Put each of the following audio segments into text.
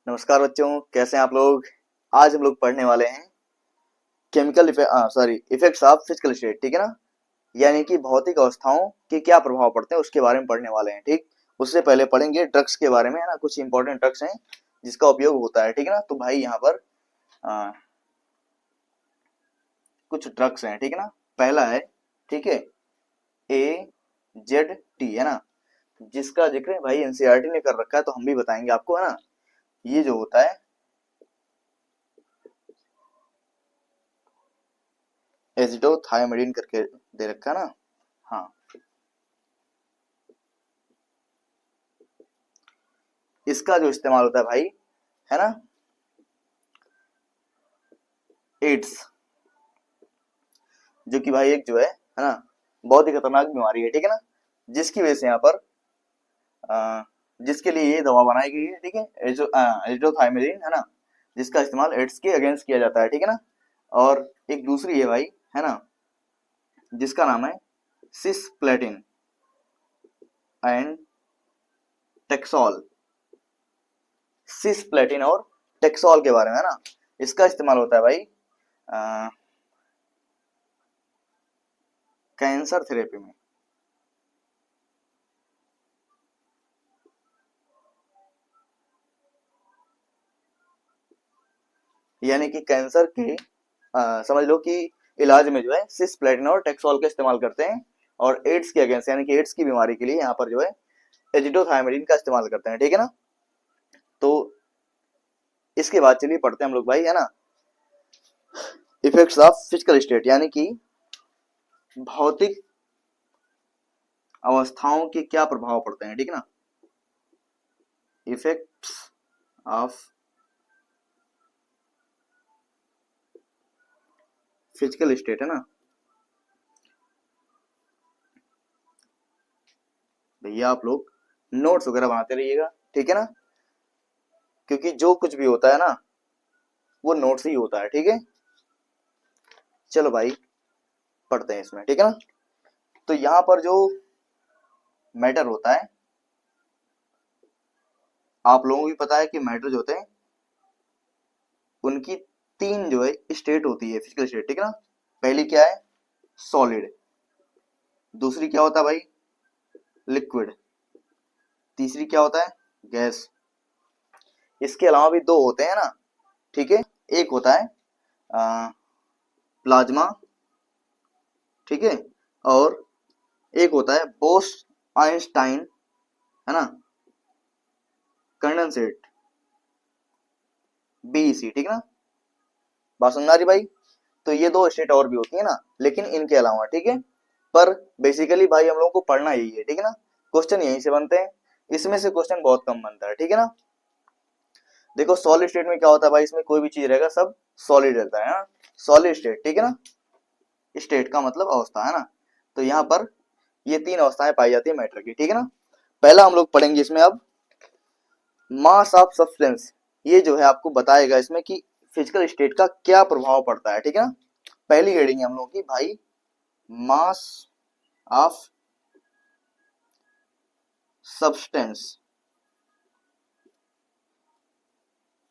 नमस्कार बच्चों, कैसे हैं आप लोग। आज हम लोग पढ़ने वाले हैं chemical effects of physical state. ठीक है ना। यानी कि भौतिक अवस्थाओं के क्या प्रभाव पड़ते हैं उसके बारे में पढ़ने वाले हैं। ठीक। उससे पहले पढ़ेंगे ड्रग्स के बारे में, है ना। कुछ इंपॉर्टेंट ड्रग्स हैं जिसका उपयोग होता है। ठीक है ना। तो भाई यहाँ पर आ, कुछ ड्रग्स हैं। ठीक है ना। पहला है, ठीक है, AZT, है ना, जिसका जिक्र भाई एनसीईआरटी ने कर रखा है, तो हम भी बताएंगे आपको, है ना। ये जो होता है एजिडोथायमिडीन करके दे रखा है ना। हाँ, इसका जो इस्तेमाल होता है भाई, है ना, एड्स, जो कि भाई एक जो है ना, बहुत ही खतरनाक बीमारी है। ठीक है ना। जिसकी वजह से यहाँ पर जिसके लिए ये दवा बनाई गई है, ठीक है, एजिडोथायमिडीन, है ना, जिसका इस्तेमाल एड्स के अगेंस्ट किया जाता है। ठीक है ना। और एक दूसरी है भाई, है ना, जिसका नाम है सिस्प्लेटिन एंड टेक्सोल। सिस्प्लेटिन और टेक्सोल के बारे में, है ना, इसका इस्तेमाल होता है भाई कैंसर थेरेपी में। यानी कि कैंसर के समझ लो कि इलाज में जो है सिस्प्लेटिन और टेक्सोल का इस्तेमाल करते हैं। और एड्स के अगेंस्ट, यानी कि एड्स की बीमारी के लिए यहाँ पर जो है एजिडोथायमिडीन का इस्तेमाल करते हैं। ठीक है ना। तो इसके बाद चलिए पढ़ते हैं हम लोग भाई, है ना, इफेक्ट्स ऑफ फिजिकल स्टेट, यानी कि भौतिक अवस्थाओं के क्या प्रभाव पड़ते हैं। ठीक है ना। इफेक्ट्स ऑफ फिजिकल स्टेट, है ना। भैया आप लोग नोट्स वगैरह बनाते रहिएगा, ठीक है ना, क्योंकि जो कुछ भी होता है ना वो नोट्स ही होता है। ठीक है। चलो भाई पढ़ते हैं इसमें, ठीक है ना। तो यहाँ पर जो मैटर होता है, आप लोगों को भी पता है कि मैटर जो होते हैं उनकी तीन जो है स्टेट होती है फिजिकल स्टेट। ठीक है ना। पहली क्या है, सॉलिड। दूसरी क्या होता है भाई, लिक्विड। तीसरी क्या होता है, गैस। इसके अलावा भी दो होते हैं ना, ठीक है। एक होता है प्लाज्मा, ठीक है, और एक होता है बोस आइंस्टाइन, है ना, कंडेंसेट, बीईसी। ठीक है ना। बात समझ आ रही भाई। तो ये दो स्टेट और भी होती है ना, लेकिन इनके अलावा, ठीक है। पर बेसिकली भाई हम लोगों को पढ़ना यही है, ठीक है ना। क्वेश्चन यहीं से बनते हैं, इसमें से क्वेश्चन बहुत कम बनता है। ठीक है ना। देखो सॉलिड स्टेट में क्या होता है भाई, इसमें कोई भी चीज रहेगा सब सॉलिड रहता है, सॉलिड स्टेट। ठीक है ना। स्टेट का मतलब अवस्था, है ना। तो यहाँ पर ये तीन अवस्थाएं पाई जाती है मैटर की। ठीक है ना। पहला हम लोग पढ़ेंगे इसमें अब मास ऑफ सब्सटेंस। ये जो है आपको बताएगा इसमें कि फिजिकल स्टेट का क्या प्रभाव पड़ता है। ठीक है ना। पहली हेडिंग है हम लोग की भाई, मास ऑफ सब्सटेंस।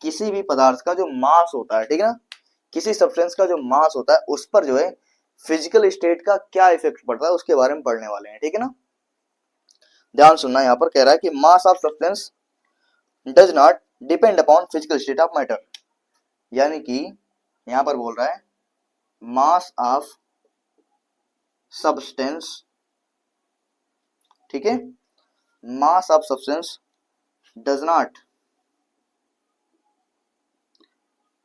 किसी भी पदार्थ का जो मास होता है, ठीक है ना, किसी सब्सटेंस का जो मास होता है उस पर जो है फिजिकल स्टेट का क्या इफेक्ट पड़ता है उसके बारे में पढ़ने वाले हैं। ठीक है ना। ध्यान सुनना, यहाँ पर कह रहा है कि mass of substance does not depend upon physical state of matter. यानी कि यहाँ पर बोल रहा है मास ऑफ सब्सटेंस, ठीक है, मास of substance does not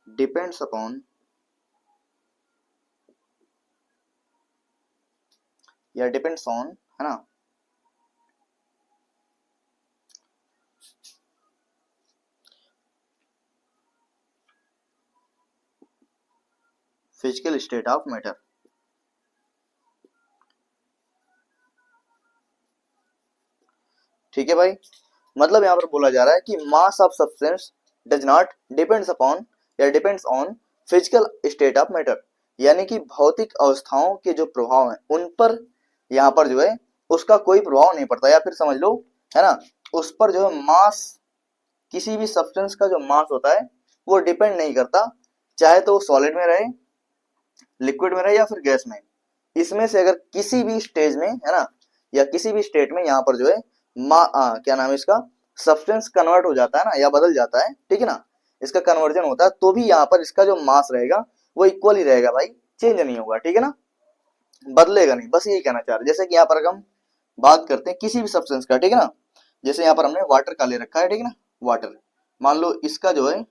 depends upon या डिपेंड्स ऑन, है ना, फिजिकल स्टेट ऑफ मैटर। ठीक है भाई। मतलब यहाँ पर बोला जा रहा है कि mass of substance does not depends upon या depends on physical state of matter. यानी कि भौतिक अवस्थाओं के जो प्रभाव हैं उन पर यहाँ पर जो है उसका कोई प्रभाव नहीं पड़ता, या फिर समझ लो, है ना, उस पर जो है मास किसी भी सब्सटेंस का जो मास होता है वो डिपेंड नहीं करता, चाहे तो वो सॉलिड में रहे, लिक्विड में रहे या फिर गैस में। इसमें से अगर किसी भी स्टेज में है ना, या किसी भी स्टेट में यहाँ पर जो है क्या नाम है इसका, सब्सटेंस कन्वर्ट हो जाता है ना, या बदल जाता है, ठीक है ना, इसका कन्वर्जन होता है, तो भी यहाँ पर इसका जो मास रहेगा वो इक्वल ही रहेगा भाई, चेंज नहीं होगा, ठीक है ना, बदलेगा नहीं। बस यही कहना चाह रहे, जैसे कि यहाँ पर अगर हम बात करते हैं किसी भी सब्सटेंस का, ठीक है ना, जैसे यहाँ पर हमने वाटर का ले रखा है, ठीक है ना, वाटर, मान लो इसका जो है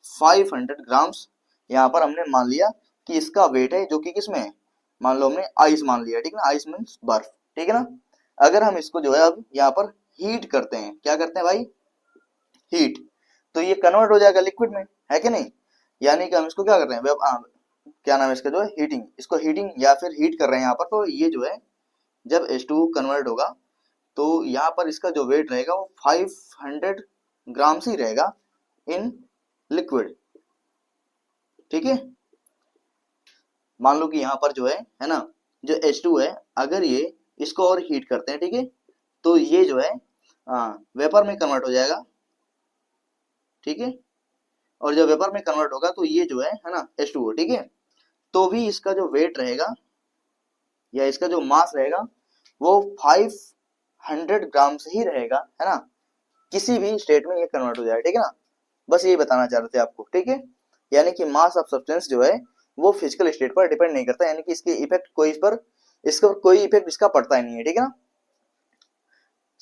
500 ग्राम्स, यहाँ पर हमने मान लिया कि इसका वेट है, जो कि किसमें है, मान लो हमने आइस मान लिया, ठीक है ना, आइस मीन्स बर्फ, ठीक है ना। अगर हम इसको जो है अब यहाँ पर हीट करते हैं, क्या करते हैं भाई, हीट, तो ये कन्वर्ट हो जाएगा लिक्विड में, है कि नहीं, यानी कि हम इसको क्या कर रहे हैं, क्या नाम है इसका जो है हीटिंग, इसको हीटिंग या फिर हीट कर रहे हैं यहाँ पर, तो ये जो है जब H2O कन्वर्ट होगा तो यहाँ पर इसका जो वेट रहेगा वो 500 ग्राम ही रहेगा इन लिक्विड, ठीक है। मान लो कि यहाँ पर जो है ना, जो H2 है, अगर ये इसको और हीट करते हैं, ठीक है, तो ये जो है वेपर में कन्वर्ट हो जाएगा, ठीक है, और जब वेपर में कन्वर्ट होगा तो ये जो है ना H2O, ठीक है, तो भी इसका जो वेट रहेगा या इसका जो मास रहेगा वो 500 ग्राम से ही रहेगा, है ना, किसी भी स्टेट में ये कन्वर्ट हो जाए, ठीक है ना, बस यही बताना चाह रहे थे आपको, ठीक है। यानी कि मास ऑफ सब्सटेंस जो है वो फिजिकल स्टेट पर डिपेंड नहीं करता, यानी कि इसके इफेक्ट कोई इस पर, इसका कोई इफेक्ट इसका पड़ता ही नहीं है, ठीक है ना,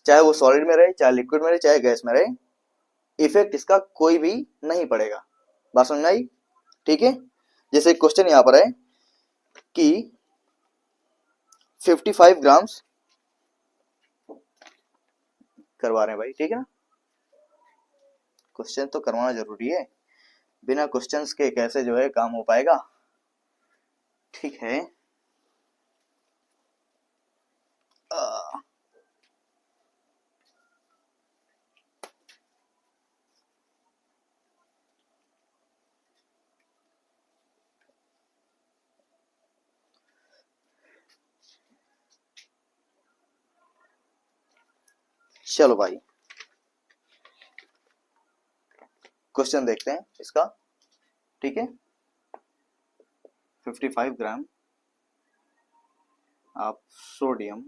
चाहे वो सॉलिड में रहे, चाहे लिक्विड में रहे, चाहे गैस में रहे, इफेक्ट इसका कोई भी नहीं पड़ेगा। बात समझ में आई, ठीक है। जैसे क्वेश्चन यहाँ पर है कि 55 ग्राम्स करवा रहे हैं भाई, ठीक है ना, क्वेश्चन तो करवाना जरूरी है, बिना क्वेश्चंस के कैसे जो है काम हो पाएगा, ठीक है। चलो भाई क्वेश्चन देखते हैं इसका, ठीक है। 55 gram of sodium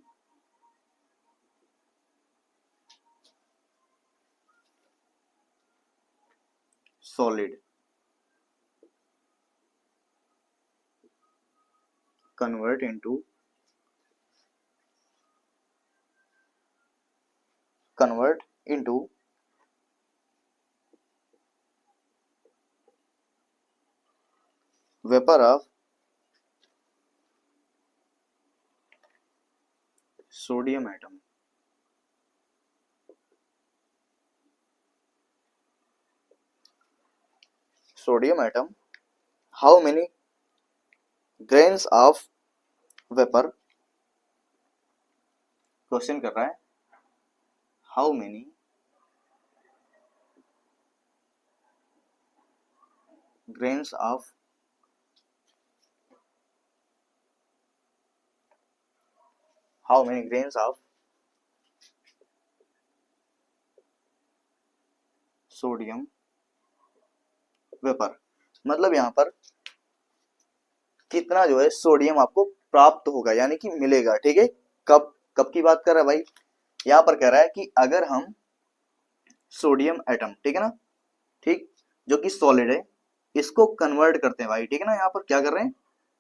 solid convert into vapor of sodium atom. Sodium atom, how many grains of vapor, question कर रहा है how many grains of sodium vapour, मतलब यहाँ पर कितना जो है सोडियम आपको प्राप्त होगा, यानी कि मिलेगा, ठीक है। कब कब की बात कर रहा है भाई, यहाँ पर कह रहा है कि अगर हम सोडियम एटम, ठीक है ना, ठीक, जो कि सॉलिड है, इसको कन्वर्ट करते हैं भाई, ठीक है ना, यहाँ पर क्या कर रहे हैं,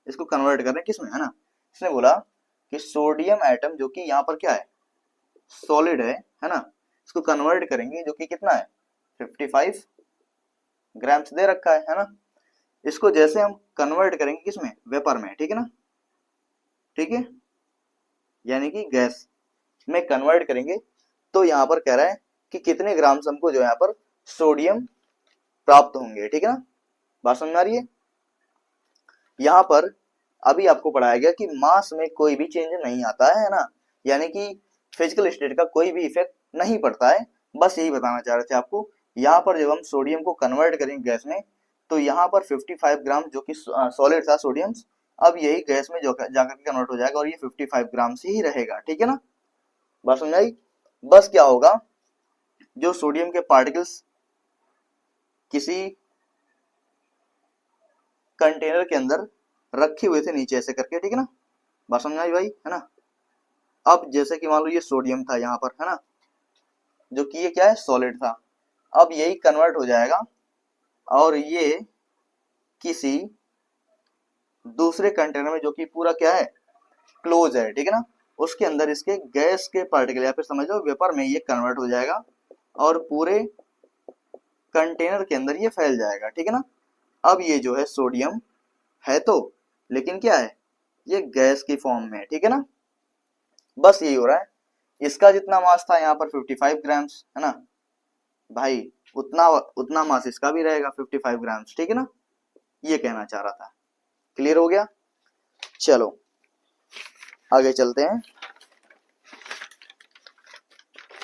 इसको कन्वर्ट कर रहे हैं किसमें, है ना, इसने बोला कि सोडियम एटम जो कि यहाँ पर क्या है, सॉलिड है ना, इसको कन्वर्ट करेंगे, जो कि कितना है 55 ग्राम्स दे रखा है ना, इसको जैसे हम कन्वर्ट करेंगे किसमें, वेपर में, ठीक है ना, ठीक है, यानी कि गैस में कन्वर्ट करेंगे, तो यहाँ पर कह रहा है कि कितने ग्राम्स हमको जो यहाँ पर सोडियम प्राप्त होंगे, ठीक है ना, बात समझ आ रही है। यहाँ पर अभी आपको पढ़ाया गया कि मास में कोई भी चेंज नहीं आता है ना, यानी कि फिजिकल स्टेट का कोई भी इफेक्ट नहीं पड़ता है, बस यही बताना चाह रहे थे आपको। यहाँ पर जब हम सोडियम को कन्वर्ट करेंगे गैस में, तो यहाँ पर 55 ग्राम जो कि सॉलिड था सोडियम, अब यही गैस में जाकर के कन्वर्ट हो जाएगा और ये 55 ग्राम से ही रहेगा, ठीक है ना, बात समझ आई। बस क्या होगा, जो सोडियम के पार्टिकल्स किसी कंटेनर के अंदर रखे हुए थे नीचे ऐसे करके, ठीक है ना। बात समझ आई भाई, है ना। अब जैसे कि मान लो ये सोडियम था यहाँ पर, है ना, जो कि ये क्या है, सॉलिड था। अब यही कन्वर्ट हो जाएगा और ये किसी दूसरे कंटेनर में, जो कि पूरा क्या है, क्लोज है, ठीक है ना, उसके अंदर इसके गैस के पार्टिकल या फिर समझ लो वेपर में ये कन्वर्ट हो जाएगा और पूरे कंटेनर के अंदर ये फैल जाएगा, ठीक है ना। अब ये जो है सोडियम है तो, लेकिन क्या है, ये गैस की फॉर्म में है, ठीक है ना। बस यही हो रहा है। इसका जितना मास था यहाँ पर 55 ग्राम्स, है ना भाई, उतना उतना मास इसका भी रहेगा 55 ग्राम्स, ठीक है ना। ये कहना चाह रहा था। क्लियर हो गया। चलो आगे चलते हैं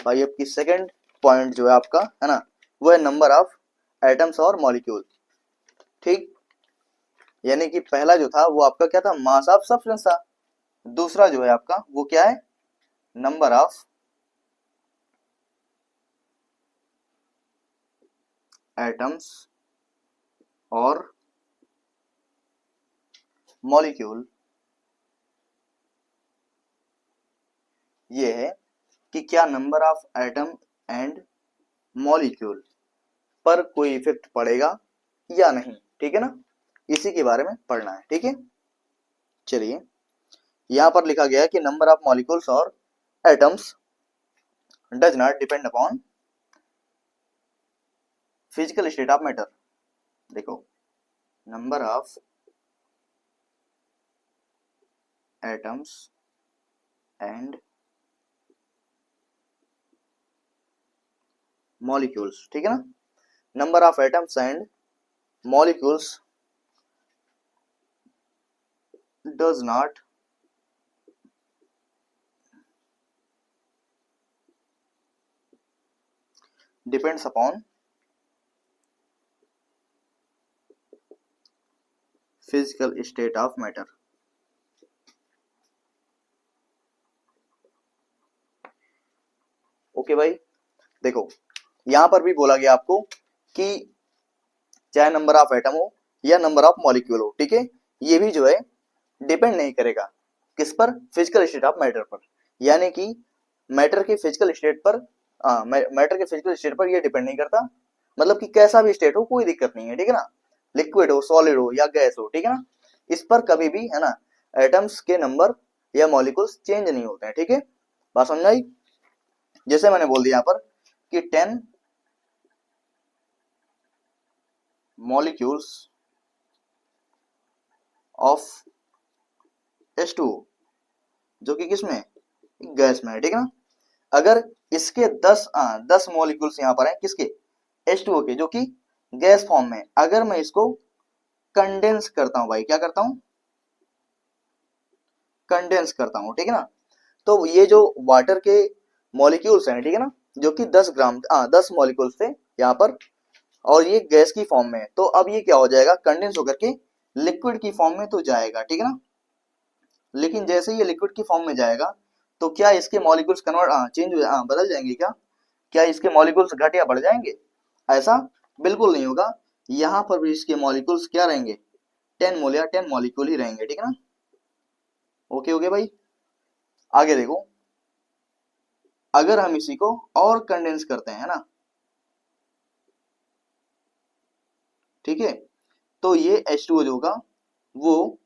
भाई। अब की सेकंड पॉइंट जो है आपका, है ना, वो है नंबर ऑफ एटम्स और मॉलिक्यूल, ठीक। यानी कि पहला जो था वो आपका क्या था, मास ऑफ सब्सटेंस था। दूसरा जो है आपका वो क्या है, नंबर ऑफ एटम्स और मॉलिक्यूल। ये है कि क्या number of atom and molecule पर कोई इफेक्ट पड़ेगा या नहीं, ठीक है ना। इसी के बारे में पढ़ना है, ठीक है। चलिए यहां पर लिखा गया है कि नंबर ऑफ मॉलिक्यूल्स और atoms does not depend upon physical state of matter. देखो, number of atoms and molecules, ठीक है ना। Number of atoms and molecules does not depends upon physical state of matter. Okay भाई, देखो यहां पर भी बोला गया आपको कि चाहे नंबर ऑफ एटम हो या नंबर ऑफ मॉलिक्यूल हो, ठीक है, ये भी जो है डिपेंड नहीं करेगा किस पर, फिजिकल स्टेट ऑफ मैटर पर। यानी कि मैटर के फिजिकल स्टेट पर, मैटर के फिजिकल स्टेट पर ये डिपेंड नहीं करता। मतलब कि कैसा भी स्टेट हो कोई दिक्कत नहीं है, ठीक है ना। लिक्विड हो, सॉलिड हो या गैस हो, ठीक है ना, इस पर कभी भी, है ना, एटम्स के नंबर या मॉलिक्यूल्स चेंज नहीं होते हैं, ठीक है। बात समझ आई। जैसे मैंने बोल दिया यहाँ पर कि 10 मॉलिक्यूल्स ऑफ H2O, जो कि किसमें, गैस में है, ठीक है ना। अगर इसके 10 मॉलिक्यूल्स यहाँ पर हैं किसके, H2O के, जो कि गैस फॉर्म में, अगर मैं इसको कंडेंस करता हूं भाई, क्या करता हूं, कंडेंस करता हूं, ठीक है ना, तो ये जो वाटर के मॉलिक्यूल्स हैं, ठीक है ना, जो कि 10 मॉलिक्यूल्स थे यहाँ पर, और ये गैस की फॉर्म में है, तो अब ये क्या हो जाएगा, कंडेंस होकर के लिक्विड की फॉर्म में तो जाएगा, ठीक है ना। लेकिन जैसे ये लिक्विड की फॉर्म में जाएगा तो क्या इसके मॉलिक्यूल्स कन्वर्ट चेंज हो, बदल जाएंगे क्या, क्या इसके मॉलिक्यूल्स घट या बढ़ जाएंगे, ऐसा बिल्कुल नहीं होगा। यहाँ पर भी इसके मॉलिक्यूल्स क्या रहेंगे, 10 मोल या 10 मॉलिक्यूल ही रहेंगे, ठीक है ना। ओके ओके भाई, आगे देखो, अगर हम इसी को और कंडेंस करते हैं ना, ठीक है, तो ये H2O जो होगा वो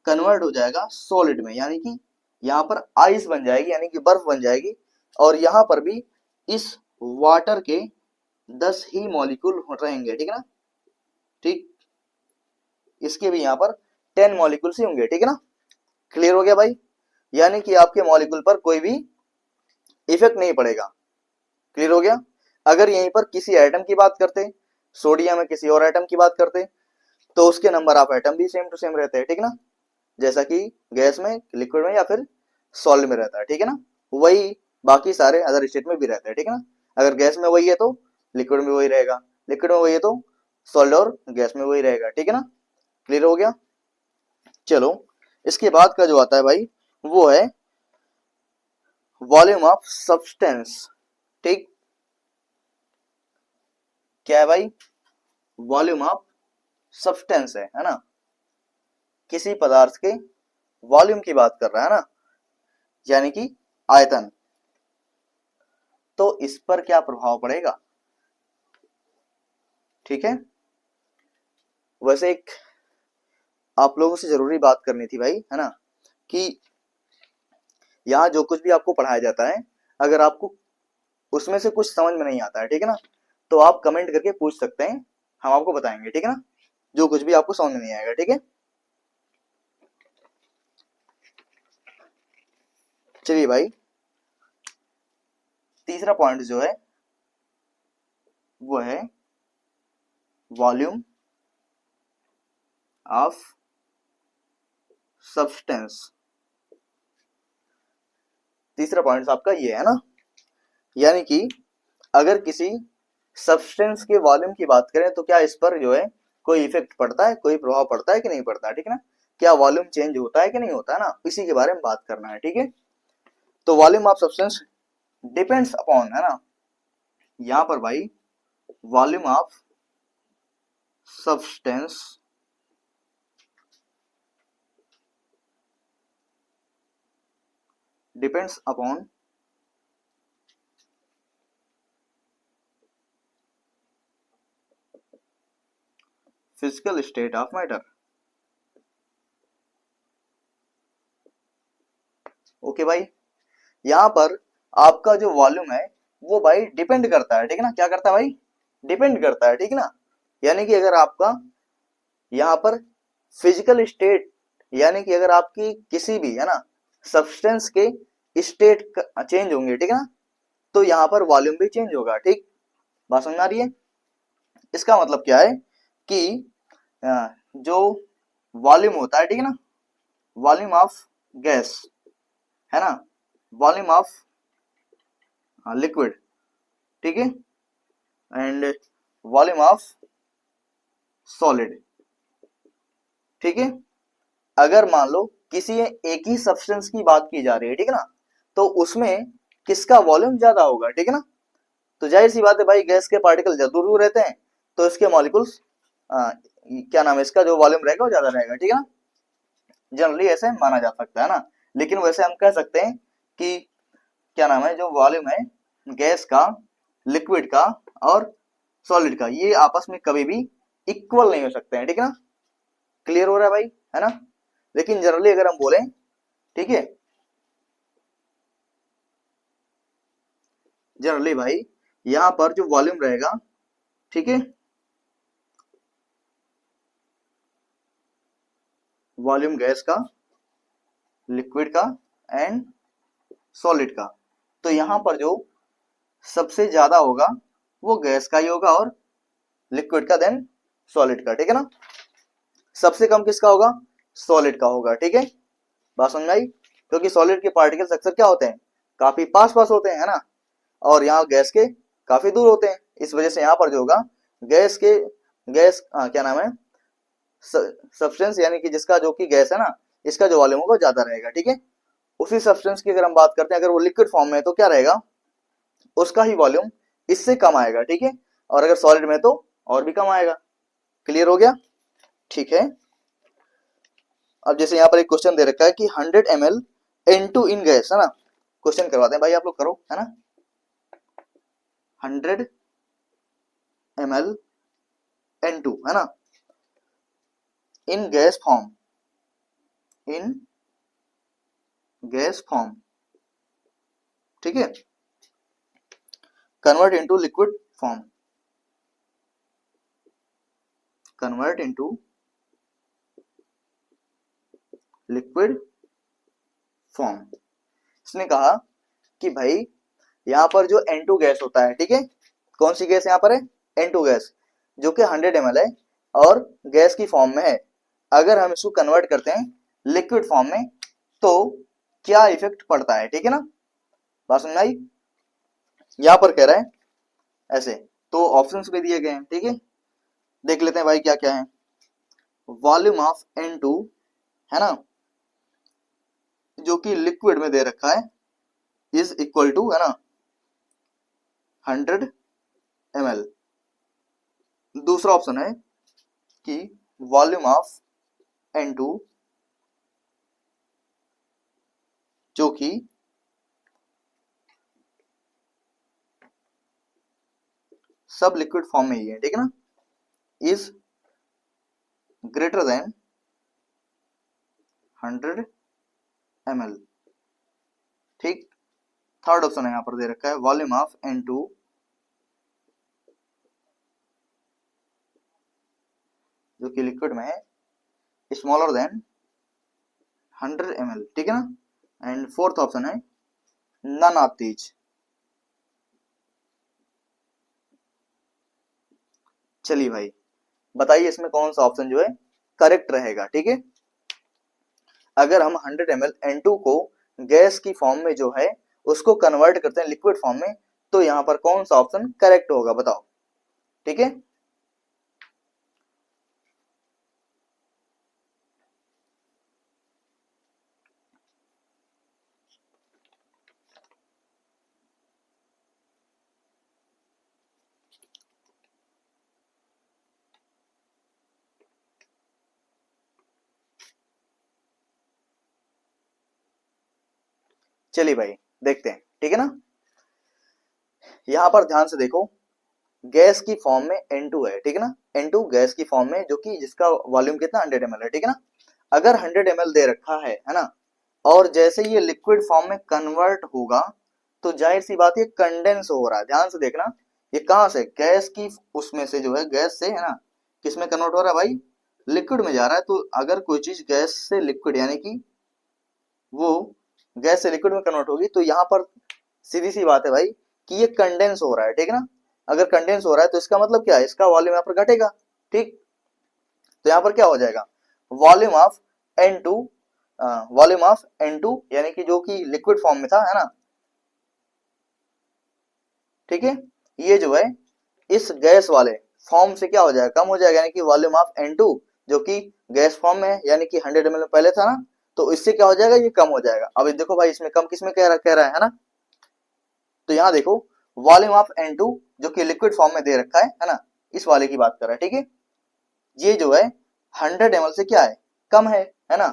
कन्वर्ट हो जाएगा सॉलिड में, यानी कि यहाँ पर आइस बन जाएगी, यानी कि बर्फ बन जाएगी। और यहाँ पर भी इस वाटर के 10 ही मॉलिक्यूल रहेंगे, ठीक है ना, ठीक। इसके भी यहाँ पर 10 मॉलिक्यूल्स ही होंगे, ठीक है ना। क्लियर हो गया भाई। यानी कि आपके मॉलिक्यूल पर कोई भी इफेक्ट नहीं पड़ेगा। क्लियर हो गया। अगर यहीं पर किसी एटम की बात करते, सोडियम में किसी और एटम की बात करते, तो उसके नंबर ऑफ एटम भी सेम टू सेम रहते हैं, ठीक है ना, जैसा कि गैस में, लिक्विड में या फिर सॉलिड में रहता है, ठीक है ना। वही बाकी सारे अदर स्टेट में भी रहते हैं, ठीक है ना। अगर गैस में वही है तो लिक्विड में वही रहेगा, लिक्विड में वही है तो सॉलिड और गैस में वही रहेगा, ठीक है ना। क्लियर हो गया। चलो इसके बाद का जो आता है भाई वो है वॉल्यूम ऑफ सब्सटेंस, ठीक। क्या है भाई, वॉल्यूम ऑफ सब्सटेंस है ना, किसी पदार्थ के वॉल्यूम की बात कर रहा है ना, यानी कि आयतन। तो इस पर क्या प्रभाव पड़ेगा, ठीक है। वैसे एक आप लोगों से जरूरी बात करनी थी भाई, है ना, कि यहाँ जो कुछ भी आपको पढ़ाया जाता है, अगर आपको उसमें से कुछ समझ में नहीं आता है, ठीक है ना, तो आप कमेंट करके पूछ सकते हैं, हम आपको बताएंगे, ठीक है ना, जो कुछ भी आपको समझ में नहीं आएगा, ठीक है। चलिए भाई, तीसरा पॉइंट जो है वो है वॉल्यूम ऑफ सब्सटेंस। तीसरा पॉइंट आपका ये है ना, यानी कि अगर किसी सब्सटेंस के वॉल्यूम की बात करें तो क्या इस पर जो है कोई इफेक्ट पड़ता है, कोई प्रभाव पड़ता है कि नहीं पड़ता है, ठीक है ना, क्या वॉल्यूम चेंज होता है कि नहीं होता है ना, इसी के बारे में बात करना है, ठीक है। तो volume of substance depends upon, है ना, यहां पर भाई volume of substance depends upon physical state of matter. Okay भाई, यहां पर आपका जो वॉल्यूम है वो भाई डिपेंड करता है, ठीक है ना, क्या करता है भाई, डिपेंड करता है, ठीक है ना। यानी कि अगर आपका यहाँ पर फिजिकल स्टेट, यानी कि अगर आपकी किसी भी, है ना, सब्सटेंस के स्टेट चेंज होंगे, ठीक है ना, तो यहाँ पर वॉल्यूम भी चेंज होगा, ठीक, बात समझ आ रही है। इसका मतलब क्या है कि जो वॉल्यूम होता है, ठीक है ना, वॉल्यूम ऑफ गैस, है ना, वॉल्यूम ऑफ लिक्विड, ठीक है, एंड वॉल्यूम ऑफ सॉलिड, ठीक है। अगर मान लो किसी एक ही सब्सटेंस की बात की जा रही है, ठीक है ना, तो उसमें किसका वॉल्यूम ज्यादा होगा, ठीक है ना। तो जाहिर सी बात है भाई, गैस के पार्टिकल जब दूर दूर रहते हैं तो इसके मॉलिक्यूल्स क्या नाम है इसका, जो वॉल्यूम रहेगा वो ज्यादा रहेगा, ठीक है ना, जनरली ऐसे माना जा सकता है ना। लेकिन वैसे हम कह सकते हैं कि क्या नाम है, जो वॉल्यूम है गैस का, लिक्विड का और सॉलिड का, ये आपस में कभी भी इक्वल नहीं हो सकते हैं, ठीक है ना, क्लियर हो रहा है भाई, है ना। लेकिन जनरली अगर हम बोलें, ठीक है, जनरली भाई यहां पर जो वॉल्यूम रहेगा, ठीक है, वॉल्यूम गैस का, लिक्विड का एंड सॉलिड का, तो यहां पर जो सबसे ज्यादा होगा वो गैस का ही होगा और लिक्विड का, देन सॉलिड का, ठीक है ना। सबसे कम किसका होगा, सॉलिड का होगा, ठीक है, बात समझ में आई। क्योंकि सॉलिड के पार्टिकल्स अक्सर क्या होते हैं, काफी पास पास होते हैं, है ना, और यहाँ गैस के काफी दूर होते हैं। इस वजह से यहाँ पर जो होगा गैस के, गैस क्या नाम है, सब्सटेंस, यानी कि जिसका जो कि गैस है ना, इसका जो वॉल्यूम होगा ज्यादा रहेगा, ठीक है। उसी सब्सटेंस की अगर हम बात करते हैं, अगर वो लिक्विड फॉर्म में है तो क्या रहेगा, उसका ही वॉल्यूम इससे कम आएगा, ठीक है, और अगर सॉलिड में तो और भी कम आएगा। क्लियर हो गया, ठीक है। अब जैसे यहाँ पर एक क्वेश्चन दे रखा है कि 100 ml N2 इन गैस, है ना, क्वेश्चन करवाते हैं भाई, आप लोग करो, है ना, 100 ml N2, है ना, इन गैस फॉर्म, इन गैस फॉर्म, ठीक है, convert into liquid form, convert into liquid form. इसने कहा कि भाई यहां पर जो N2 गैस होता है, ठीक है, कौन सी गैस यहां पर है, N2 गैस, जो कि 100 ml है और गैस की फॉर्म में है, अगर हम इसको कन्वर्ट करते हैं लिक्विड फॉर्म में तो क्या इफेक्ट पड़ता है, ठीक है ना, बात समझ आई। यहां पर कह रहा है ऐसे, तो ऑप्शंस भी दिए गए हैं, ठीक है, देख लेते हैं भाई क्या क्या है। वॉल्यूम ऑफ N2, है ना, जो कि लिक्विड में दे रखा है, इज इक्वल टू, है ना, 100 ml, दूसरा ऑप्शन है कि वॉल्यूम ऑफ N2 जो कि सब लिक्विड फॉर्म में ही है, ठीक है ना, इज ग्रेटर देन 100 ml। ठीक। थर्ड ऑप्शन है यहां पर दे रखा है वॉल्यूम ऑफ N2 जो कि लिक्विड में है स्मॉलर देन 100 ml, ठीक है ना। एंड फोर्थ ऑप्शन है नन ऑफ दीज। चलिए भाई बताइए इसमें कौन सा ऑप्शन जो है करेक्ट रहेगा, ठीक है। अगर हम 100 ml N2 को गैस की फॉर्म में जो है उसको कन्वर्ट करते हैं लिक्विड फॉर्म में, तो यहां पर कौन सा ऑप्शन करेक्ट होगा बताओ, ठीक है। चलिए भाई देखते हैं, ठीक है ना। यहां पर ध्यान से देखो, गैस की फॉर्म में N2 है, ठीक है ना। N2 गैस की फॉर्म में जो कि जिसका वॉल्यूम कितना 100 ml है, ठीक है ना। अगर 100 ml दे रखा है ना, और जैसे ये लिक्विड फॉर्म में कन्वर्ट होगा तो जाहिर सी बात है कंडेंस हो रहा है। ध्यान से देखना, ये कहां से गैस की उसमें से जो है गैस से है ना किस में कन्वर्ट हो रहा है भाई, लिक्विड में जा रहा है। तो अगर कोई चीज गैस से लिक्विड यानी कि वो गैस से लिक्विड में कन्वर्ट होगी तो यहाँ पर सीधी सी बात है भाई कि ये कंडेंस हो रहा है, ठीक है ना। अगर कंडेंस हो रहा है तो इसका मतलब क्या है, इसका वॉल्यूम यहाँ पर घटेगा, ठीक। तो यहाँ पर क्या हो जाएगा, volume of N2, volume of N2 यानी कि जो कि लिक्विड फॉर्म में था, है ना, ठीक है। ये जो है इस गैस वाले फॉर्म से क्या हो जाएगा, कम हो जाएगा, यानी कि वॉल्यूम ऑफ N2 जो कि गैस फॉर्म में है यानी कि 100 ml में पहले था ना, तो इससे क्या हो जाएगा, ये कम हो जाएगा। अब देखो भाई इसमें कम किसमें कह रहा है ना। तो यहाँ देखो वॉल्यूम ऑफ N2 जो कि लिक्विड फॉर्म में दे रखा है ना, इस वाले की बात कर रहा है, ठीक है। ये जो है 100 ml से क्या है, कम है ना।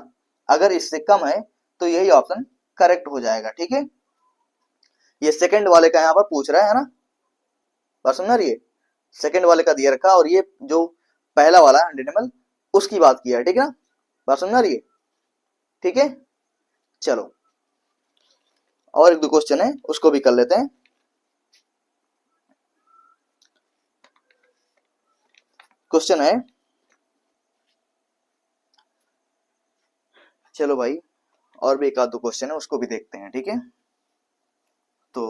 अगर इससे कम है तो यही ऑप्शन करेक्ट हो जाएगा, ठीक है। ये सेकंड वाले का यहाँ पर पूछ रहा है ना, बात समझ रही है। सेकंड वाले का दिया रखा और ये जो पहला वाला 100 ml उसकी बात किया है, ठीक है ना, बात समझ रही है, ठीक है। चलो और एक दो क्वेश्चन है उसको भी कर लेते हैं। क्वेश्चन है, चलो भाई और भी एक आध दो क्वेश्चन है उसको भी देखते हैं, ठीक है। तो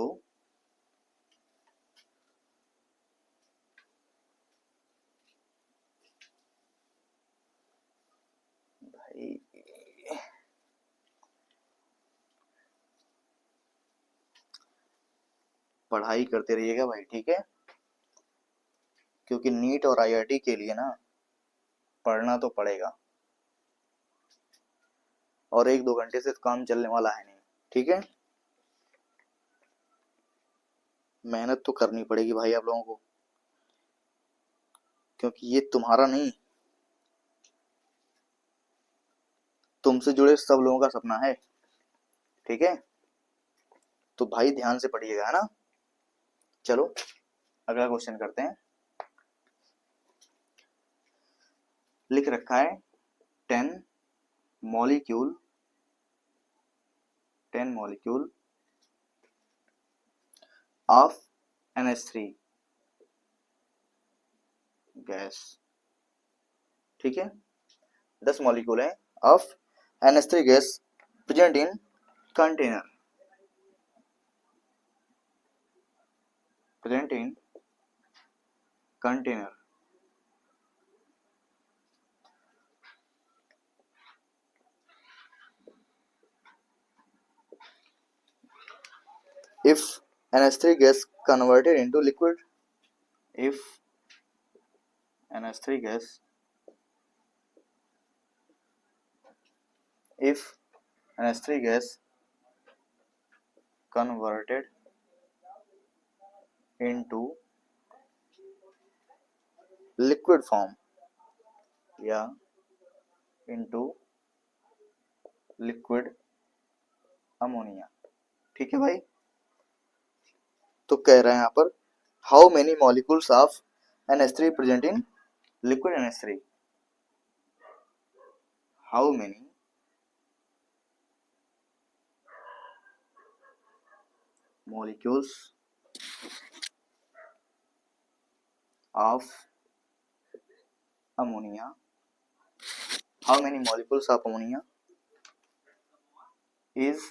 भाई पढ़ाई करते रहिएगा भाई, ठीक है, क्योंकि नीट और IIT के लिए ना पढ़ना तो पड़ेगा, और एक दो घंटे से तो काम चलने वाला है नहीं, ठीक है। मेहनत तो करनी पड़ेगी भाई आप लोगों को, क्योंकि ये तुम्हारा नहीं, तुमसे जुड़े सब लोगों का सपना है, ठीक है। तो भाई ध्यान से पढ़िएगा, है ना। चलो अगला क्वेश्चन करते हैं। लिख रखा है 10 molecule 10 molecule of NH3 gas, ठीक है। 10 मॉलिक्यूल है of NH3 gas present in container, present in container. If NH3 gas converted into liquid, if NH3 gas, if NH3 gas converted into liquid form या into liquid ammonia. ठीक है भाई। तो कह रहे हैं यहां पर how many molecules of NH3 present in liquid NH3, how many molecules of ammonia, how many molecules of ammonia is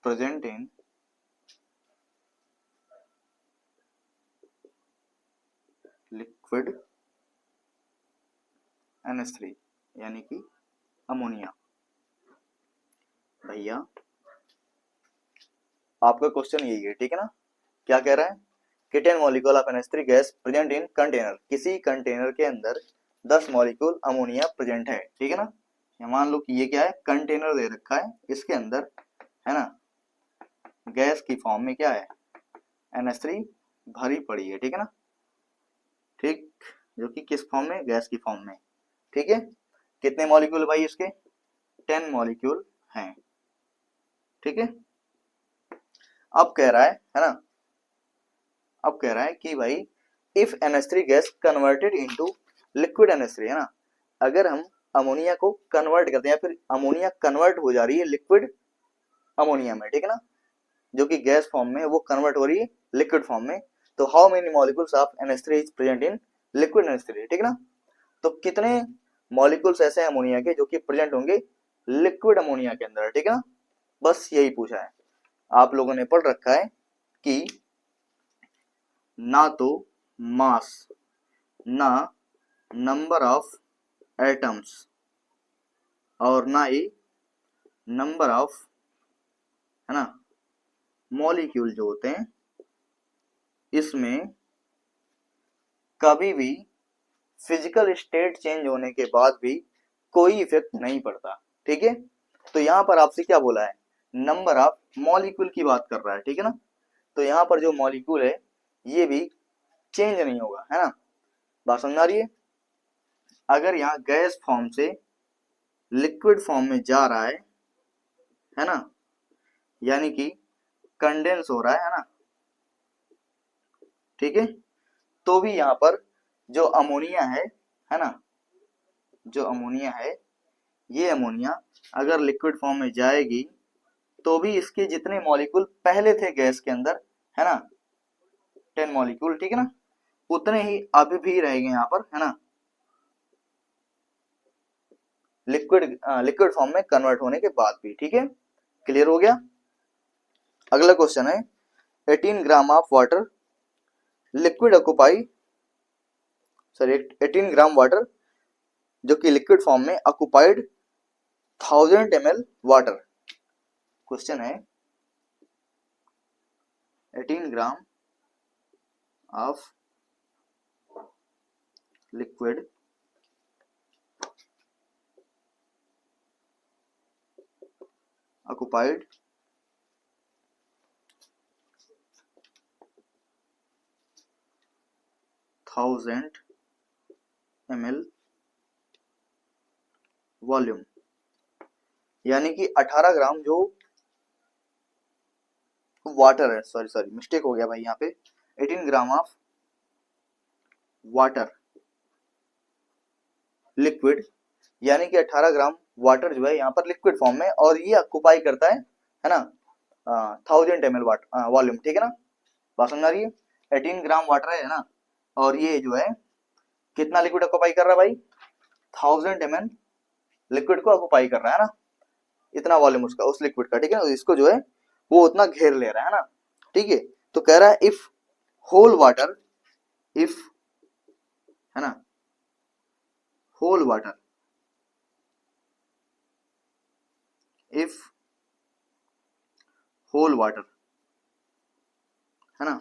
present in liquid NH3 यानी कि अमोनिया। भैया आपका क्वेश्चन यही है, ठीक है ना। क्या कह रहा है कि 10 molecule of NH3 gas present in container, किसी कंटेनर के अंदर 10 मॉलिक्यूल अमोनिया प्रेजेंट है, ठीक है ना। मान लो कि ये क्या है, कंटेनर दे रखा है, इसके अंदर है ना गैस की फॉर्म में क्या है NH3 भरी पड़ी है, ठीक है ना। ठीक, जो कि किस फॉर्म में, गैस की फॉर्म में। ठीक है, कितने मॉलिक्यूल भाई इसके, 10 मॉलिक्यूल हैं। ठीक है, अब कह रहा है ना, अब कह रहा है कि भाई if NH3 gas converted into liquid NH3, है ना, अगर हम अमोनिया को कन्वर्ट करते हैं या फिर अमोनिया कन्वर्ट हो जा रही है लिक्विड अमोनिया में, ठीक है ना, जो कि गैस फॉर्म में वो कन्वर्ट हो रही है लिक्विड फॉर्म में, तो how many molecules of NH3 is present in liquid NH3, ठीक है ना। तो कितने मॉलिक्यूल्स ऐसे अमोनिया के जो कि प्रेजेंट होंगे लिक्विड अमोनिया के अंदर, ठीक है ना। बस यही पूछा है। आप लोगों ने पढ़ रखा है कि ना तो मास, ना नंबर ऑफ एटम्स और ना ही नंबर ऑफ, है ना, मॉलिक्यूल जो होते हैं, इसमें कभी भी फिजिकल स्टेट चेंज होने के बाद भी कोई इफेक्ट नहीं पड़ता। ठीक है, तो यहां पर आपसे क्या बोला है, नंबर ऑफ मॉलिक्यूल की बात कर रहा है, ठीक है ना। तो यहां पर जो मॉलिक्यूल है ये भी चेंज नहीं होगा, है ना। बात समझ आ रही है। अगर यहाँ गैस फॉर्म से लिक्विड फॉर्म में जा रहा है ना, यानी कि कंडेंस हो रहा है ना, ठीक है, तो भी यहाँ पर जो अमोनिया है ना, जो अमोनिया है, ये अमोनिया अगर लिक्विड फॉर्म में जाएगी तो भी इसके जितने मॉलिक्यूल पहले थे गैस के अंदर, है ना, 10 मॉलिक्यूल, ठीक है ना, उतने ही अभी भी रहेंगे यहाँ पर, है ना, लिक्विड फॉर्म में कन्वर्ट होने के बाद भी। ठीक है, क्लियर हो गया। अगला क्वेश्चन है 18 gram of water liquid occupy, sorry 18 gram water जो कि लिक्विड फॉर्म में ऑक्युपाइड 1000 ml वाटर। क्वेश्चन है 18 gram of liquid occupied 1000 ml volume, यानी कि 18 ग्राम जो वाटर है, सॉरी सॉरी मिस्टेक हो गया भाई यहाँ पे, 18 ग्राम ऑफ वाटर लिक्विड, यानी कि 18 ग्राम वाटर जो है यहाँ पर लिक्विड फॉर्म में, और ये ऑक्युपाई करता है ना 1000 ml वाटर वॉल्यूम, ठीक है ना। बात समझ आ रही है। 18 ग्राम वाटर है ना, और ये जो है कितना लिक्विड ऑक्युपाई कर रहा है भाई, 1000 ml लिक्विड को ऑक्युपाई कर रहा है ना, इतना वॉल्यूम उसका उस लिक्विड का, ठीक है ना, इसको जो है वो उतना घेर ले रहा है ना। ठीक है, तो कह रहा है इफ होल वाटर, इफ, है ना, whole water, if whole water, है ना,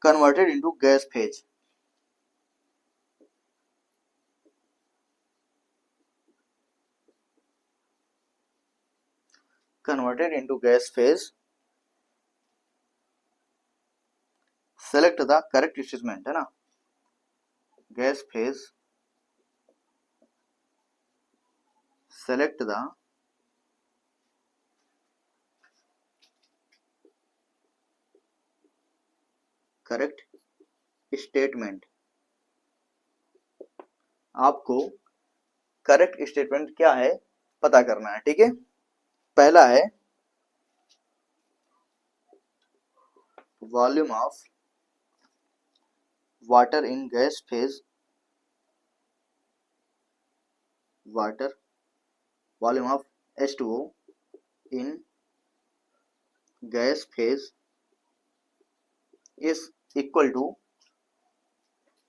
converted into gas phase, converted into gas phase select the correct statement, है ना, gas phase, select the correct statement. आपको करेक्ट स्टेटमेंट क्या है पता करना है, ठीक है। पहला है volume of water in gas phase, water volume of H2O in gas phase is equal to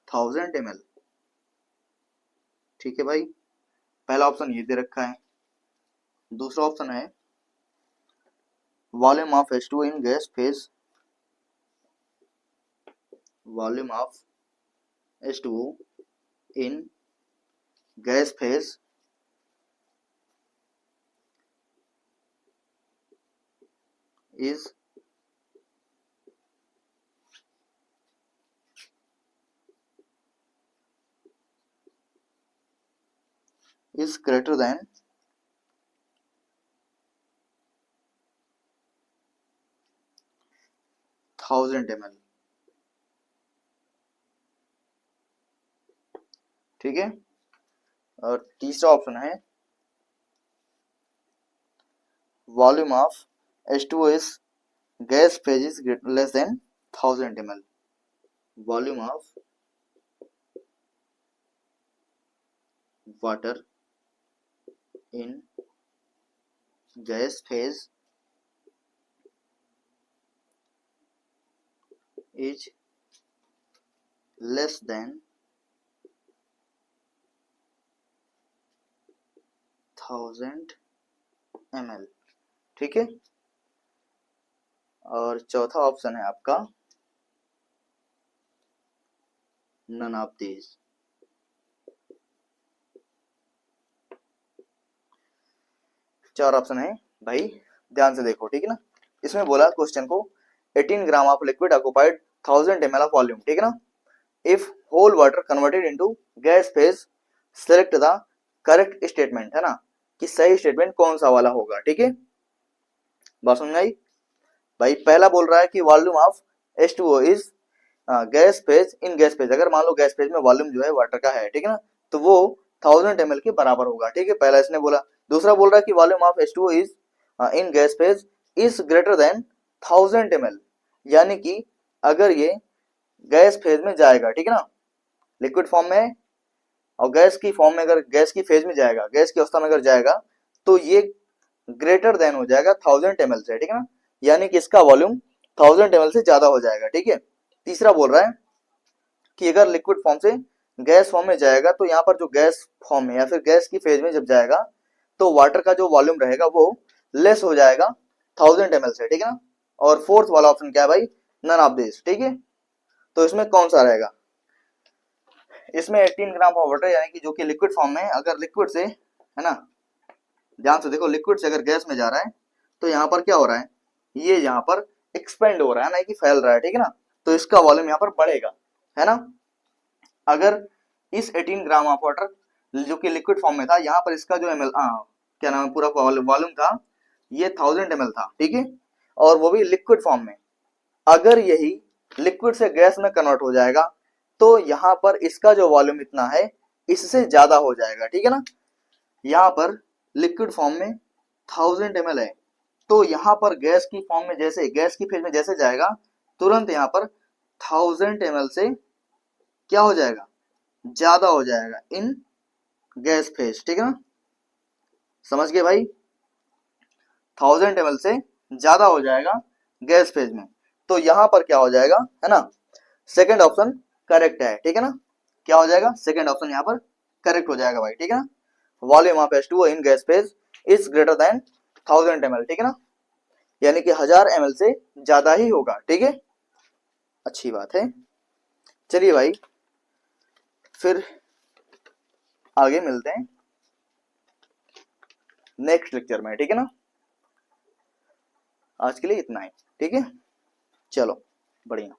1000 ml। ठीक है भाई, पहला ऑप्शन ये दे रखा है। दूसरा ऑप्शन है volume of H2O in gas phase, volume of H2O in gas phase is greater than 1000 ml। ठीक है, और तीसरा ऑप्शन है volume of H2O is gas phase is less than 1000 ml। Volume of water in gas phase is less than 1000 ml। ठीक है, और चौथा option है आपका नन ऑफ दीज। चार ऑप्शन है भाई, ध्यान से देखो, ठीक है ना। इसमें बोला क्वेश्चन को 18 gram of liquid occupied 1000 ml of volume, ठीक है ना। If whole water converted into gas phase select the correct statement, है ना, कि सही स्टेटमेंट कौन सा वाला होगा। ठीक है, बात समझ आई भाई। पहला बोल रहा है कि volume of H2O is gas phase in gas phase, अगर मान लो गैस फेज में वॉल्यूम जो है वाटर का है, ठीक है ना, तो वो 1000 ml के बराबर होगा। ठीक है, पहला इसने बोला। दूसरा बोल रहा है कि volume of H2O is in gas phase is greater than 1000 ml, यानी कि अगर ये गैस फेज में जाएगा, ठीक है ना, लिक्विड फॉर्म में और गैस की फॉर्म में, अगर गैस की फेज में जाएगा, गैस की अवस्था में अगर जाएगा, तो ये ग्रेटर देन हो जाएगा 1000 ml से, ठीक है ना, यानी कि इसका वॉल्यूम 1000 ml से ज्यादा हो जाएगा। ठीक है, तीसरा बोल रहा है कि अगर लिक्विड फॉर्म से गैस फॉर्म में जाएगा, तो यहाँ पर जो गैस फॉर्म में या फिर गैस की फेज में जब जाएगा, तो वाटर का जो वॉल्यूम रहेगा वो लेस हो जाएगा 1000 ml से। ठीक है ना, और फोर्थ वाला ऑप्शन क्या है भाई, नन ऑफ दिस। ठीक है, तो इसमें कौन सा रहेगा, इसमें 18 ग्राम ऑफ वाटर, यानी कि जो कि लिक्विड फॉर्म में, अगर लिक्विड से, है ना, ध्यान से देखो, लिक्विड से अगर गैस में जा रहा है, तो यहाँ पर क्या हो रहा है, ये यहाँ पर एक्सपेंड हो रहा है ना, कि फैल रहा है। ठीक है ना, तो इसका वॉल्यूम यहाँ पर बढ़ेगा, है ना। अगर इस 18 ग्राम ऑफ वाटर जो कि लिक्विड फॉर्म में था, यहाँ पर इसका जो ml क्या नाम है, पूरा वॉल्यूम था, ये 1000 ml था। ठीक है, और वो भी लिक्विड फॉर्म में। अगर यही लिक्विड से गैस में कन्वर्ट हो जाएगा, तो यहाँ पर इसका जो वॉल्यूम इतना है, इससे ज्यादा हो जाएगा। ठीक है ना, यहाँ पर लिक्विड फॉर्म में 1000 ml है, तो यहाँ पर गैस की फॉर्म में, जैसे गैस की फेज में जैसे जाएगा, तुरंत यहाँ पर 1000 ml से क्या हो जाएगा, ज्यादा हो जाएगा इन गैस फेज। ठीक है ना, समझ गए भाई, 1000 ml से ज्यादा हो जाएगा गैस फेज में, तो यहां पर क्या हो जाएगा, है ना, सेकंड ऑप्शन करेक्ट है। ठीक है ना, क्या हो जाएगा, सेकंड ऑप्शन यहां पर करेक्ट हो जाएगा भाई। ठीक है ना, volume of H2O in gas phase is greater than 1000 ml। ठीक है ना, यानी कि 1000 ml से ज्यादा ही होगा। ठीक है, अच्छी बात है। चलिए भाई, फिर आगे मिलते हैं नेक्स्ट लेक्चर में। ठीक है ना, आज के लिए इतना ही। ठीक है, चलो बढ़िया।